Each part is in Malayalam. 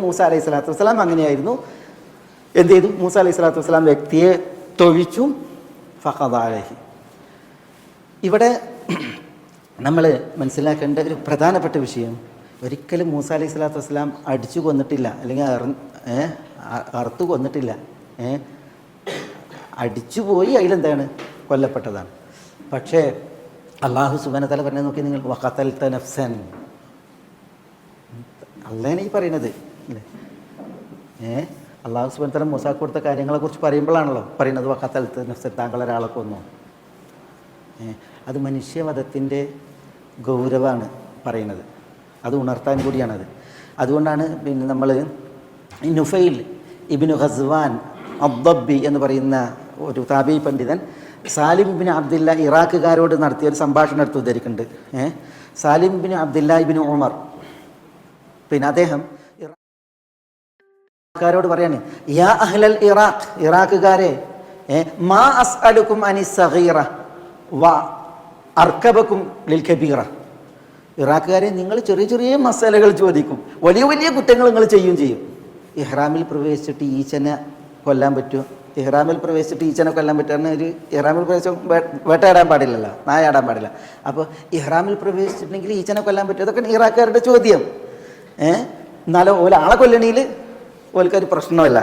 മൂസ അലൈഹി സ്വലാത്തു വസ്സലാം അങ്ങനെയായിരുന്നു. എന്ത് ചെയ്തു? മൂസ അലൈഹി സ്വലാത്തു വസ്സലാം വ്യക്തിയെ തൊഴിച്ചു. ഫഖദ അലൈഹി. ഇവിടെ നമ്മൾ മനസ്സിലാക്കേണ്ട ഒരു പ്രധാനപ്പെട്ട വിഷയം, ഒരിക്കലും മൂസ അലൈഹി സ്വലാത്തു വസ്സലാം അടിച്ചു കൊന്നിട്ടില്ല, അല്ലെങ്കിൽ അറുത്തു കൊന്നിട്ടില്ല. അടിച്ചുപോയി അതിലെന്താണ് കൊല്ലപ്പെട്ടതാണ്. പക്ഷേ അള്ളാഹു സുബ്ഹാനഹു വ തആല പറഞ്ഞത് നോക്കി നിങ്ങൾ, വഖതൽത നഫ്സൻ. അള്ളാഹാണ് ഈ പറയുന്നത് അല്ലേ? അള്ളാഹു സുബ്ഹാനഹു വ തആല മൂസാക്ക് കൊടുത്ത കാര്യങ്ങളെക്കുറിച്ച് പറയുമ്പോഴാണല്ലോ പറയുന്നത് വഖതൽത നഫ്സൻ, താങ്കൾ ഒരാളെ കൊന്നു. അത് മനുഷ്യവധത്തിൻ്റെ ഗൗരവമാണ് പറയുന്നത്, അത് ഉണർത്താൻ കൂടിയാണത്. അതുകൊണ്ടാണ് പിന്നെ നമ്മൾ നുഫൈൽ ഇബ്നു ഖസ്വാൻ അദ്ദബ്ബി എന്ന് പറയുന്ന ഒരു താബീ പണ്ഡിതൻ സാലിം ഇബ്നു അബ്ദില്ല ഇറാഖുകാരോട് നടത്തിയ ഒരു സംഭാഷണം എടുത്ത് ഉദ്ധരിക്കുന്നുണ്ട്. സാലിം ഇബ്നു അബ്ദില്ല ഇബ്നു ഉമർ, പിന്നെ അദ്ദേഹം ഇറാഖുകാരോട് പറയാണ്, യാ അഹ്ലൽ ഇറാഖ്, ഇറാഖുകാരെ, മാ അസ്അലുക്കും അനി സഗീറ വ അർക്കബക്കും ലിൽ കബീറ. ഇറാഖുകാരെ, നിങ്ങൾ ചെറിയ ചെറിയ മസാലകൾ ചോദിക്കും, വലിയ വലിയ കുറ്റങ്ങൾ നിങ്ങൾ ചെയ്യും. ഇഹ്റാമിൽ പ്രവേശിച്ചിട്ട് ഈച്ചനെ കൊല്ലാൻ പറ്റുമോ? ഇഹ്റാമിൽ പ്രവേശിച്ചിട്ട് ഈച്ചനെ കൊല്ലാൻ പറ്റുന്ന ഒരു ഇഹ്റാമിൽ പ്രവേശിച്ച വേട്ടയാടാൻ പാടില്ലല്ലോ, നായാടാൻ പാടില്ല. അപ്പോൾ ഇഹ്റാമിൽ പ്രവേശിച്ചിട്ടുണ്ടെങ്കിൽ ഈച്ചനെ കൊല്ലാൻ പറ്റുമോ? അതൊക്കെ ഇറാഖുകാരുടെ ചോദ്യം. എന്നാലും ഒരാളെ കൊല്ലണിയിൽ ഓൽക്കൊരു പ്രശ്നമല്ല.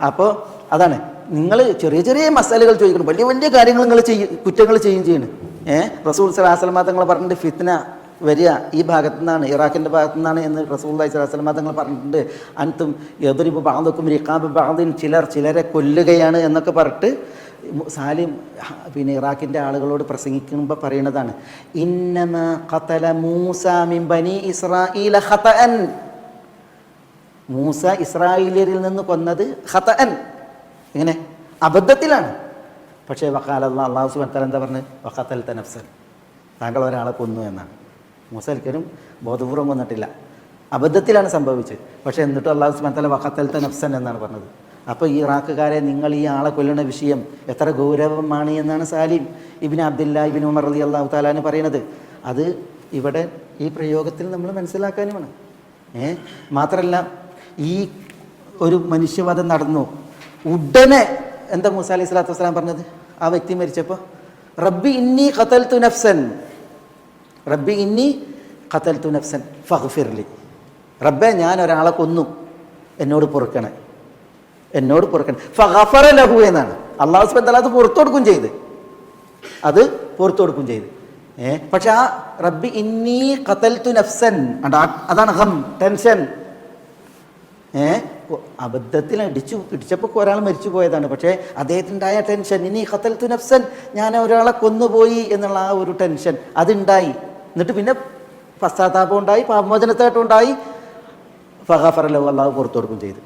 അപ്പോൾ അതാണ്, നിങ്ങൾ ചെറിയ ചെറിയ മസാലകൾ ചോദിക്കണം, വലിയ വലിയ കാര്യങ്ങൾ നിങ്ങൾ കുറ്റങ്ങൾ ചെയ്യണം. റസൂൽ സ്വല്ലല്ലാഹു അലൈഹി വസല്ലം തങ്ങൾ പറഞ്ഞിട്ട് ഫിത്ന വരിക ഈ ഭാഗത്തു നിന്നാണ്, ഇറാഖിൻ്റെ ഭാഗത്തു നിന്നാണ് എന്ന് റസൂലുള്ളാഹി സ്വല്ലല്ലാഹു അലൈഹി വസല്ലം തങ്ങൾ പറഞ്ഞിട്ടുണ്ട്. അൻതും യദ്രിബു ബഅദുക്കും റിഖാബ ബഅദിൻ, ചിലരെ കൊല്ലുകയാണ് എന്നൊക്കെ പറഞ്ഞിട്ട് സാലിം പിന്നെ ഇറാഖിൻ്റെ ആളുകളോട് പ്രസംഗിക്കുമ്പോൾ പറയുന്നതാണ്, ഇന്നമാ ഖതല മൂസ മിൻ ബനി ഇസ്രായീല ഖതഅൻ. മൂസ ഇസ്രായേലിയരിൽ നിന്ന് കൊന്നത് ഖതഅൻ, ഇങ്ങനെ അബദ്ധത്തിലാണ്. പക്ഷേ അല്ലാഹു സുബ്ഹാനഹു വ തആല എന്താ പറഞ്ഞത്? വഖതൽത നഫ്സൻ, താങ്കൾ ഒരാളെ കൊന്നു എന്നാണ്. മൂസ ഒരിക്കലും ബോധപൂർവം കൊന്നിട്ടില്ല, അബദ്ധത്തിലാണ് സംഭവിച്ചത്. പക്ഷേ എന്നിട്ടും അല്ലാഹു സുബ്ഹാനഹു വ തആല വഖതൽത നഫ്സൻ എന്നാണ് പറഞ്ഞത്. അപ്പോൾ ഈ ഇറാഖുകാരെ, നിങ്ങൾ ഈ ആളെ കൊല്ലുന്ന വിഷയം എത്ര ഗൗരവമാണ് എന്നാണ് സാലിം ഇബ്നു അബ്ദില്ല ഇബ്നു ഉമർ റളിയല്ലാഹു തആല അൻഹു പറയുന്നത്. അത് ഇവിടെ ഈ പ്രയോഗത്തിൽ നമ്മൾ മനസ്സിലാക്കാനുമാണ്. മാത്രമല്ല, ഈ ഒരു മനുഷ്യവധം നടന്നു ഉടനെ എന്താ മൂസ അലൈഹി സ്വലാത്തു വസ്സലാം പറഞ്ഞത്? ആ വ്യക്തി മരിച്ചപ്പോൾ, റബ്ബി ഇന്നി ഖതൽതു നഫ്സൻ, റബ്ബി ഇന്നി ഖതൽതു നഫ്സൻ ഫഗ്ഫിർലി. റബ്ബേ, ഞാൻ ഒരാളെ കൊന്നു, എന്നോട് പൊറുക്കണേ. ഫഗഫറ ലഹു എന്നാണ്. അല്ലാഹു സുബ്ഹാനഹു വ തആല അത് പുറത്തു കൊടുക്കും ചെയ്ത്. പക്ഷെ ആ റബ്ബി ഇന്നി ഖതൽതു നഫ്സൻ, അതാണ് ഹം, ടെൻഷൻ. അബദ്ധത്തിൽ ഇടിച്ചപ്പോൾ ഒരാൾ മരിച്ചു പോയതാണ്. പക്ഷേ അദ്ദേഹത്തിനുണ്ടായ ടെൻഷൻ, ഇനി ഖതൽതു നഫ്സൻ, ഞാൻ ഒരാളെ കൊന്നുപോയി എന്നുള്ള ആ ഒരു ടെൻഷൻ അതുണ്ടായി. എന്നിട്ട് പിന്നെ പശ്ചാത്താപം ഉണ്ടായി, പാപമോചനത്തായിട്ടുണ്ടായി. ഫഗഫറ ലഹു, അല്ലാഹു പുറത്തു കൊടുക്കും ചെയ്തു.